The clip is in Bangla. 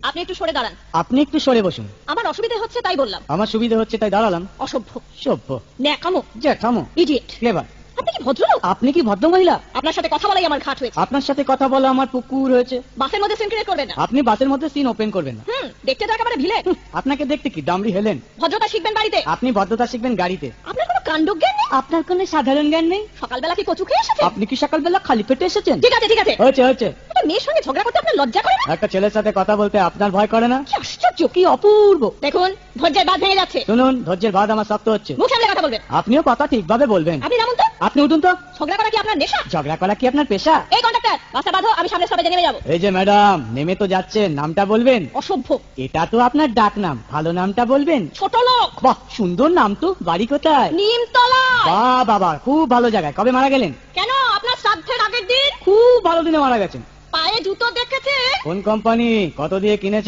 আপনি একটু সরে দাঁড়ান। আপনি একটু সরে বসুন। আমার অসুবিধা হচ্ছে তাই বললাম। আমার সুবিধা হচ্ছে তাই দাঁড়ালাম। অসভ্য, সভ্য, ন্যাকামো, জ্যাঠামো, ইডিয়েট। ক্লেভার। আপনি কি ভদ্রলোক? আপনি কি ভদ্র মহিলা? আপনার সাথে কথা বলাই আমার ঘাট হয়েছে। আপনার সাথে কথা বলা আমার পুকুর হয়েছে। বাসের মধ্যে সিন ক্রিয়েট করবেন না। আপনি বাসের মধ্যে সিন ওপেন করবেন না। দেখতে তো একেবারে ভিলে। আপনাকে দেখতে কি ডামরি হেলেন? ভদ্রতা শিখবেন বাড়িতে। আপনি ভদ্রতা শিখবেন গাড়িতে। আপনার কোনো কাণ্ডজ্ঞান নেই? আপনার কোনো সাধারণ জ্ঞান নেই? সকালবেলা কি কচু খেয়ে এসেছেন? আপনি কি সকালবেলা খালি পেটে এসেছেন? ঠিক আছে ঠিক আছে, হয়েছে হয়েছে। একটা মেয়ের সঙ্গে ঝগড়া করতে আপনার লজ্জা করে না? একটা ছেলের সাথে কথা বলতে আপনার ভয় করে না? কি আশ্চর্য, কি অপূর্ব। দেখুন ধৈর্যের বাঁধ ভেঙে যাচ্ছে। শুনুন, ধৈর্যের বাঁধ আমার শক্ত হচ্ছে। মুখ সামলে কথা বলবেন। আপনিও কথা ঠিকভাবে বলবেন। আপনি নামুন তো। আপনি উঠুন তো। ঝগড়া করা কি আপনার নেশা? ঝগড়া করা কি আপনার পেশা? এই কন্ডাক্টর, বাসটা বাঁধো, আমি সামনে স্টপেজে নেমে যাবো। এই যে ম্যাডাম, নেমে তো যাচ্ছেন, নামটা বলবেন। অসভ্য, এটা তো আপনার ডাক নাম, ভালো নামটা বলবেন। ছোট লোক। বাহ, সুন্দর নাম তো। বাড়ি কোথায়? নিমতলা। বাহ বাবা, খুব ভালো জায়গায়। কবে মারা গেলেন? কেন, আপনার শ্রাদ্ধের আগের দিন। খুব ভালো দিনে মারা গেছেন। পায়ে জুতো দেখেছে? কোন কোম্পানি? কত দিয়ে কিনেছেন?